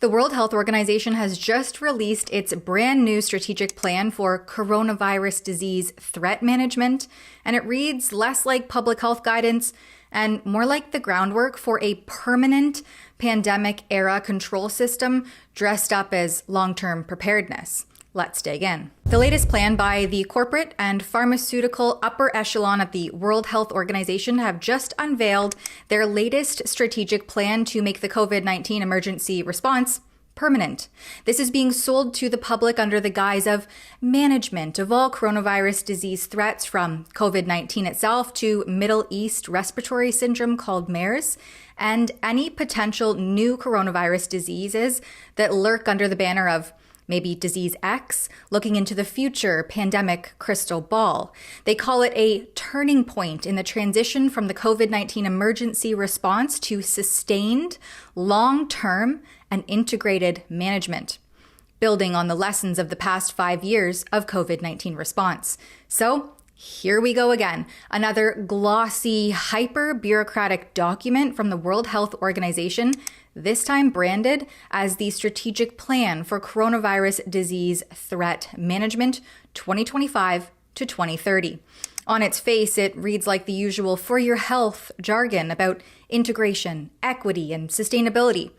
The World Health Organization has just released its brand new strategic plan for coronavirus disease threat management, and it reads less like public health guidance and more like the groundwork for a permanent pandemic-era control system dressed up as long-term preparedness. Let's dig in. The latest plan by the corporate and pharmaceutical upper echelon at the World Health Organization have just unveiled their latest strategic plan to make the COVID-19 emergency response permanent. This is being sold to the public under the guise of management of all coronavirus disease threats, from COVID-19 itself to Middle East respiratory syndrome called MERS, and any potential new coronavirus diseases that lurk under the banner of maybe Disease X, looking into the future pandemic crystal ball. They call it a turning point in the transition from the COVID-19 emergency response to sustained, long-term, and integrated management, building on the lessons of the past 5 years of COVID-19 response. So, here we go again. Another glossy, hyper-bureaucratic document from the World Health Organization, this time branded as the Strategic Plan for Coronavirus Disease Threat Management 2025 to 2030. On its face, it reads like the usual for your health jargon about integration, equity, and sustainability.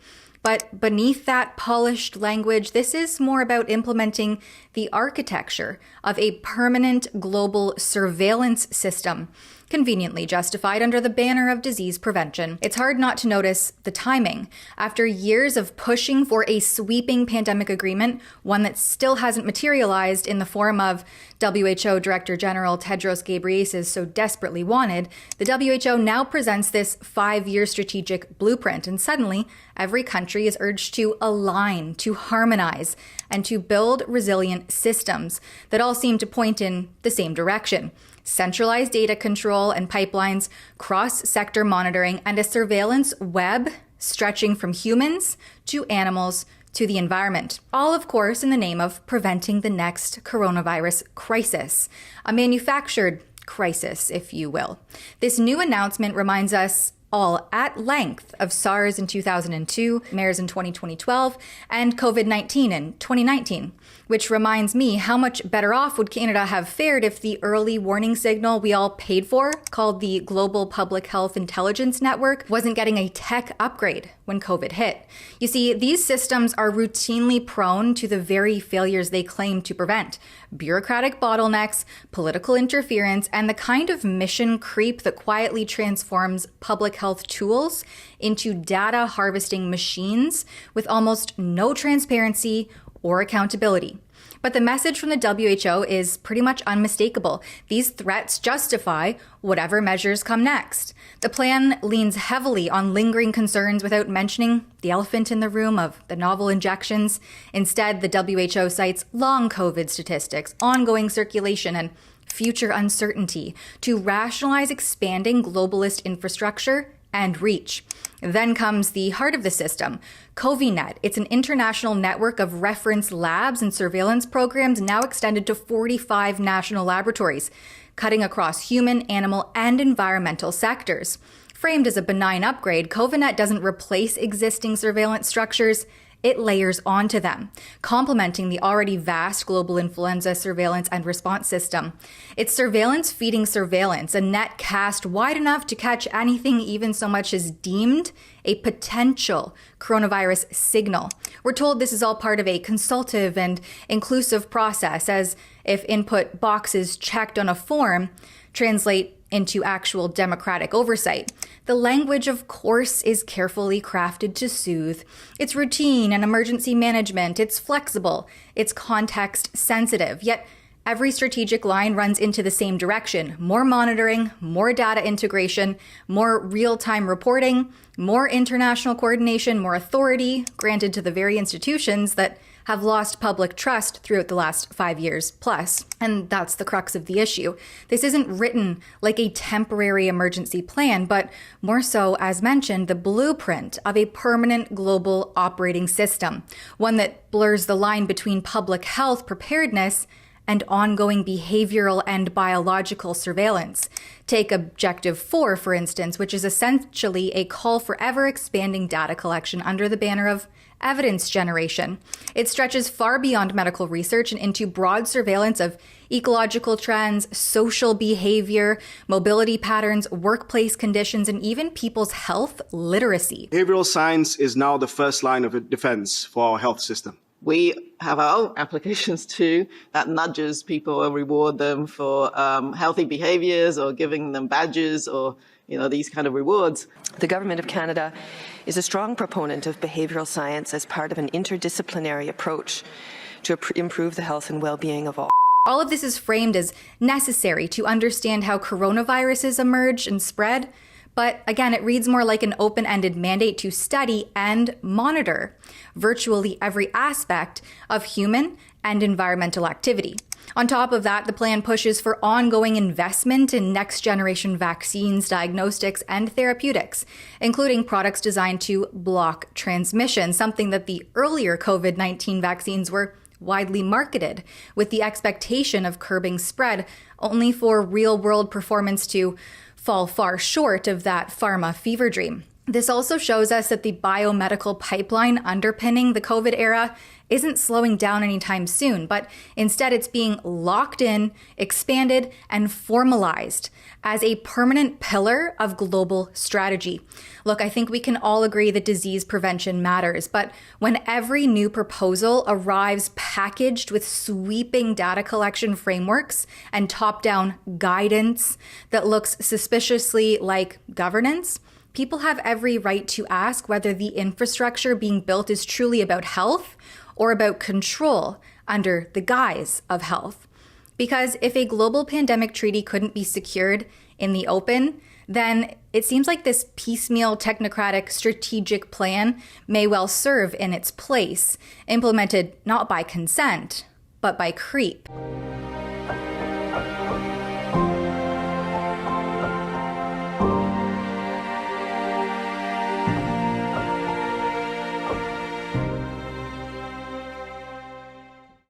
But beneath that polished language, this is more about implementing the architecture of a permanent global surveillance system, conveniently justified under the banner of disease prevention. It's hard not to notice the timing. After years of pushing for a sweeping pandemic agreement, one that still hasn't materialized in the form of WHO Director General Tedros Ghebreyesus so desperately wanted, the WHO now presents this 5-year strategic blueprint, and suddenly every country is urged to align, to harmonize, and to build resilient systems that all seem to point in the same direction. Centralized data control and pipelines, cross-sector monitoring, and a surveillance web stretching from humans to animals to the environment. All, of course, in the name of preventing the next coronavirus crisis, a manufactured crisis, if you will. This new announcement reminds us all at length of SARS in 2002, MERS in 2012, and COVID-19 in 2019, which reminds me how much better off would Canada have fared if the early warning signal we all paid for, called the Global Public Health Intelligence Network, wasn't getting a tech upgrade when COVID hit. You see, these systems are routinely prone to the very failures they claim to prevent: bureaucratic bottlenecks, political interference, and the kind of mission creep that quietly transforms public health tools into data harvesting machines with almost no transparency or accountability. But the message from the WHO is pretty much unmistakable. These threats justify whatever measures come next. The plan leans heavily on lingering concerns without mentioning the elephant in the room of the novel injections. Instead, the WHO cites long COVID statistics, ongoing circulation, and future uncertainty to rationalize expanding globalist infrastructure and reach. Then comes the heart of the system, CoViNet. It's an international network of reference labs and surveillance programs now extended to 45 national laboratories, cutting across human, animal, and environmental sectors. Framed as a benign upgrade, CoViNet doesn't replace existing surveillance structures. It layers onto them, complementing the already vast global influenza surveillance and response system. It's surveillance feeding surveillance, a net cast wide enough to catch anything even so much as deemed a potential coronavirus signal. We're told this is all part of a consultative and inclusive process, as if input boxes checked on a form translate into actual democratic oversight. The language, of course, is carefully crafted to soothe. It's routine and emergency management. It's flexible. It's context sensitive. Yet every strategic line runs into the same direction: more monitoring, more data integration, more real-time reporting, more international coordination, more authority granted to the very institutions that have lost public trust throughout the last 5 years plus. And that's the crux of the issue. This isn't written like a temporary emergency plan, but more so, as mentioned, the blueprint of a permanent global operating system, one that blurs the line between public health preparedness and ongoing behavioral and biological surveillance. Take Objective 4, for instance, which is essentially a call for ever-expanding data collection under the banner of evidence generation. It stretches far beyond medical research and into broad surveillance of ecological trends, social behavior, mobility patterns, workplace conditions, and even people's health literacy. Behavioral science is now the first line of defense for our health system. We have our own applications too that nudges people or reward them for healthy behaviors or giving them badges or these kind of rewards. The Government of Canada is a strong proponent of behavioural science as part of an interdisciplinary approach to improve the health and well-being of all. All of this is framed as necessary to understand how coronaviruses emerge and spread, but again, it reads more like an open-ended mandate to study and monitor virtually every aspect of human and environmental activity. On top of that, the plan pushes for ongoing investment in next-generation vaccines, diagnostics, and therapeutics, including products designed to block transmission, something that the earlier COVID-19 vaccines were widely marketed, with the expectation of curbing spread, only for real-world performance to fall far short of that pharma fever dream. This also shows us that the biomedical pipeline underpinning the COVID era isn't slowing down anytime soon, but instead it's being locked in, expanded, and formalized as a permanent pillar of global strategy. Look, I think we can all agree that disease prevention matters, but when every new proposal arrives packaged with sweeping data collection frameworks and top-down guidance that looks suspiciously like governance, people have every right to ask whether the infrastructure being built is truly about health or about control under the guise of health. Because if a global pandemic treaty couldn't be secured in the open, then it seems like this piecemeal technocratic strategic plan may well serve in its place, implemented not by consent, but by creep.